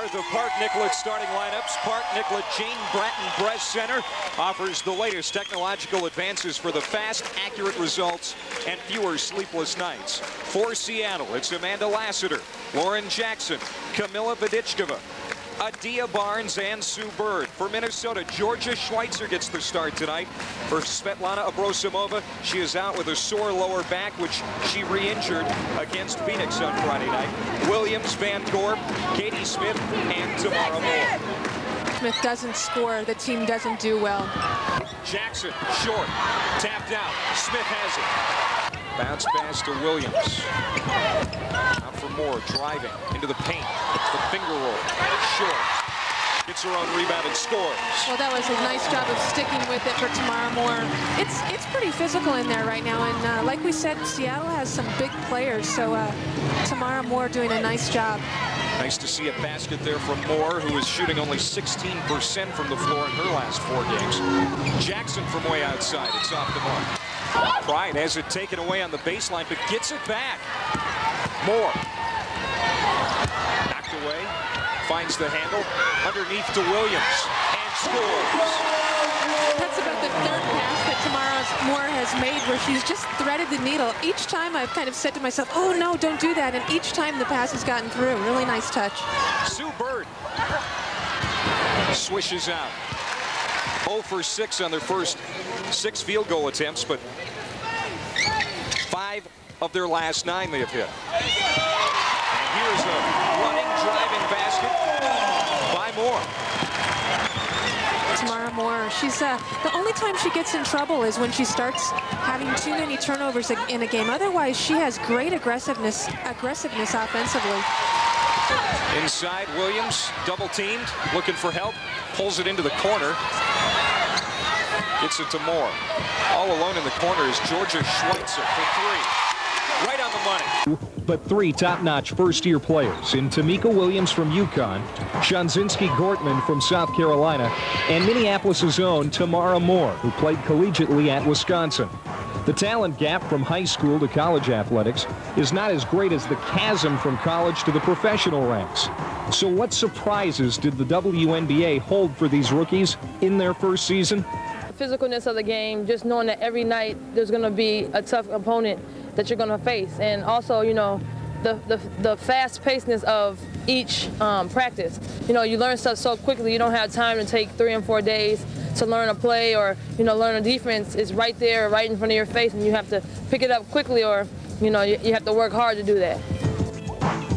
are the Park Nicollet starting lineups. Park Nicollet Jane Bratton Breast Center offers the latest technological advances for the fast, accurate results and fewer sleepless nights. For Seattle, it's Amanda Lassiter, Lauren Jackson, Camilla Vodichkova, Adia Barnes, and Sue Bird. For Minnesota, Georgia Schweitzer gets the start tonight. For Svetlana Abrosimova, she is out with a sore lower back, which she re-injured against Phoenix on Friday night. Williams, Van Gorp, Katie Smith, and Tamara Moore. Smith doesn't score, the team doesn't do well. Jackson, short, tapped out. Smith has it. Bounce pass to Williams. Out for Moore, driving into the paint. The finger roll, short. Gets her own rebound and scores. Well, that was a nice job of sticking with it for Tamara Moore. It's pretty physical in there right now, and like we said, Seattle has some big players, so Tamara Moore doing a nice job. Nice to see a basket there from Moore, who is shooting only 16% from the floor in her last 4 games. Jackson from way outside. It's off the mark. Pride has it taken away on the baseline, but gets it back. Moore. Knocked away. Finds the handle. Underneath to Williams. And scores. That's about the third pass that Tamara Moore has made where she's just threaded the needle. Each time I've kind of said to myself, oh no, don't do that. And each time the pass has gotten through. Really nice touch. Sue Bird swishes out. 0 for 6 on their first 6 field goal attempts, but 5 of their last 9 they have hit. And here's a running, driving basket by Moore. Tamara Moore, she's the only time she gets in trouble is when she starts having too many turnovers in a game. Otherwise, she has great aggressiveness offensively. Inside, Williams, double teamed, looking for help, pulls it into the corner. Gets it to Moore. All alone in the corner is Georgia Schweitzer for 3. Right on the money. But 3 top-notch first-year players in Tamika Williams from UConn, Shanzinski Gortman from South Carolina, and Minneapolis' own Tamara Moore, who played collegiately at Wisconsin. The talent gap from high school to college athletics is not as great as the chasm from college to the professional ranks. So what surprises did the WNBA hold for these rookies in their first season? The physicalness of the game, just knowing that every night there's going to be a tough opponent that you're going to face. And also, you know, the fast-pacedness of each practice. You know, you learn stuff so quickly, you don't have time to take 3 and 4 days to learn a play or, you know, learn a defense. It's right there, right in front of your face, and you have to pick it up quickly or, you know, you have to work hard to do that.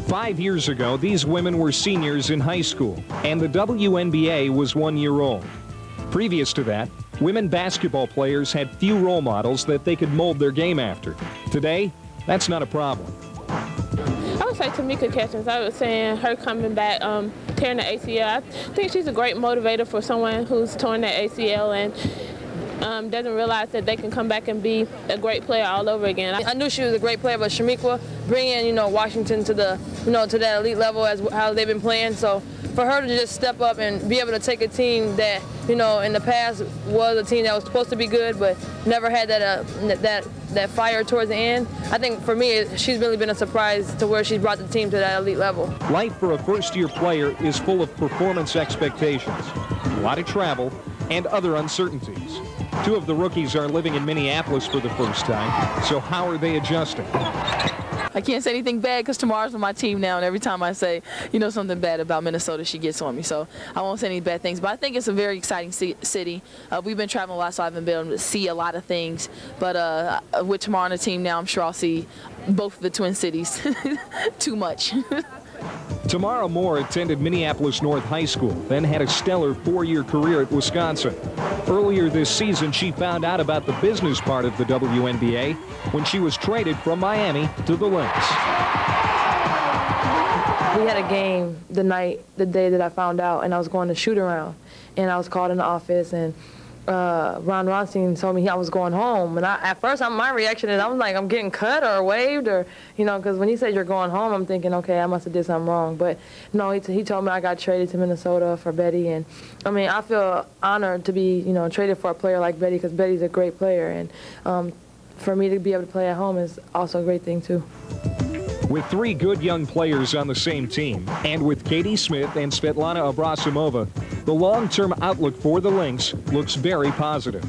5 years ago, these women were seniors in high school, and the WNBA was 1 year old. Previous to that, women basketball players had few role models that they could mold their game after. Today, that's not a problem. I would say Tamika Catchings. I was saying her coming back, tearing the ACL. I think she's a great motivator for someone who's torn that ACL and doesn't realize that they can come back and be a great player all over again. I knew she was a great player, but Shamiqua bringing, you know, Washington to the, you know, to that elite level as how they've been playing. So for her to just step up and be able to take a team that, you know, in the past was a team that was supposed to be good, but never had that fire towards the end. I think for me, she's really been a surprise to where she's brought the team to that elite level. Life for a first-year player is full of performance expectations, a lot of travel, and other uncertainties. 2 of the rookies are living in Minneapolis for the first time, so how are they adjusting? I can't say anything bad because Tamara's on my team now, and every time I say, you know, something bad about Minnesota, she gets on me. So I won't say any bad things, but I think it's a very exciting city. We've been traveling a lot, so I haven't been able to see a lot of things. But with Tamara on the team now, I'm sure I'll see both of the Twin Cities too much. Tamara Moore attended Minneapolis North High School, then had a stellar 4-year career at Wisconsin. Earlier this season, she found out about the business part of the WNBA when she was traded from Miami to the Lynx. We had a game the day that I found out, and I was going to shoot around, and I was called in the office, and Ron Ronstein told me I was going home, and at first my reaction is I'm like, I'm getting cut or waived, or, you know, because when he said you're going home, I'm thinking, okay, I must have did something wrong. But no, he told me I got traded to Minnesota for Betty, and I mean, I feel honored to be, you know, traded for a player like Betty, because Betty's a great player, and for me to be able to play at home is also a great thing too. With 3 good young players on the same team, and with Katie Smith and Svetlana Abrasimova, the long-term outlook for the Lynx looks very positive.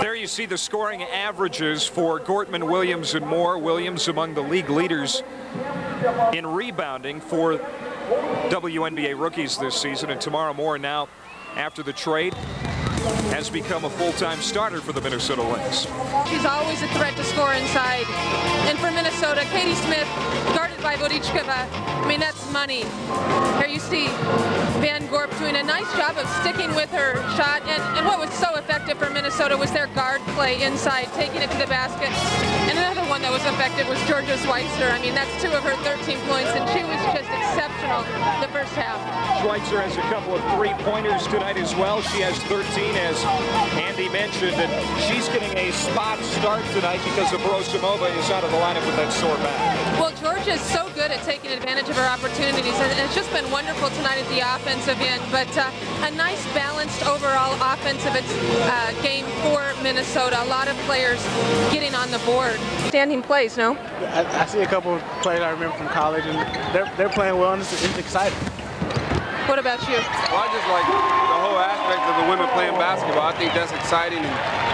There you see the scoring averages for Gortman, Williams, and Moore. Williams among the league leaders in rebounding for WNBA rookies this season, and Tamara Moore now, after the trade, has become a full-time starter for the Minnesota Lynx. She's always a threat to score inside. And for Minnesota, Katie Smith, guarded by Vodichkova. I mean, that's money. Here you see Van Gorp doing a nice job of sticking with her shot. And what was so effective for Minnesota was their guard play inside, taking it to the basket. And another one that was effective was Georgia Schweitzer. I mean, that's 2 of her 13 points, and she was just exceptional the first half. Schweitzer has a couple of 3-pointers tonight as well. She has 13, as Andy mentioned, and she's getting a spot start tonight because Abrasimova is out of the lineup with that sore back. Well, Georgia is so good at taking advantage of her opportunities, and it's just been wonderful tonight at the offensive end. But a nice balanced overall offensive game for Minnesota. A lot of players getting on the board. Standing plays, no? I see a couple of players I remember from college, and they're playing well, and it's exciting. What about you? Well, I just like the whole aspect of the women playing basketball. I think that's exciting,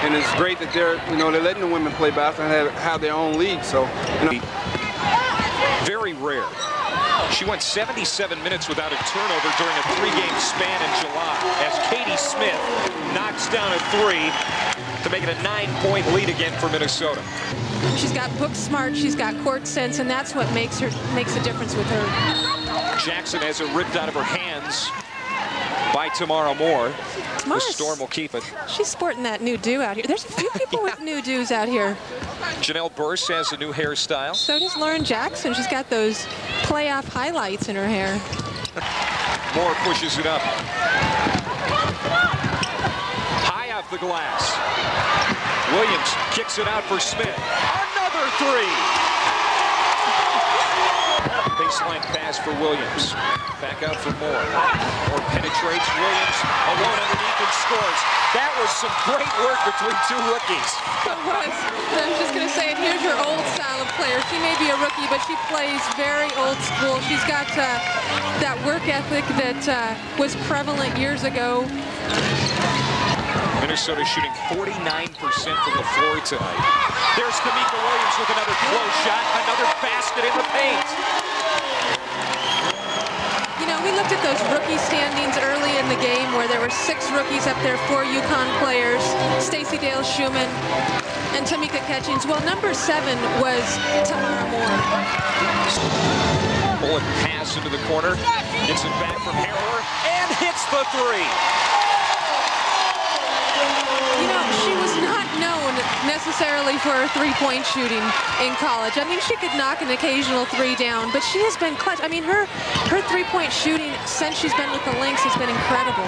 and it's great that they're letting the women play basketball and have their own league. So, very rare. She went 77 minutes without a turnover during a 3-game span in July, as Katie Smith knocks down a 3 to make it a 9-point lead again for Minnesota. She's got book smart, she's got court sense, and that's what makes a difference with her. Jackson has it ripped out of her hands by Tamara Moore. The Storm will keep it. She's sporting that new do out here. There's a few people with new do's out here. Janelle Burse has a new hairstyle. So does Lauren Jackson. She's got those playoff highlights in her hair. Moore pushes it up. High off the glass. Williams kicks it out for Smith. Another 3. Baseline pass for Williams. Back out for Moore. Moore penetrates. Williams alone underneath and scores. That was some great work between 2 rookies. It was. I was just going to say, and here's your old style of player. She may be a rookie, but she plays very old school. She's got that work ethic that was prevalent years ago. Minnesota shooting 49% from the floor tonight. There's Tamika Williams with another close shot, another basket in the paint. You know, we looked at those rookie standings early in the game where there were 6 rookies up there, 4 UConn players, Stacey Dale Schumann and Tamika Catchings. Well, number 7 was Tamara Moore. Bullet pass into the corner, gets it back from Harrower, and hits the 3. You know, she was not known necessarily for her 3-point shooting in college. I mean, she could knock an occasional 3 down, but she has been clutch. I mean, her 3-point shooting since she's been with the Lynx has been incredible.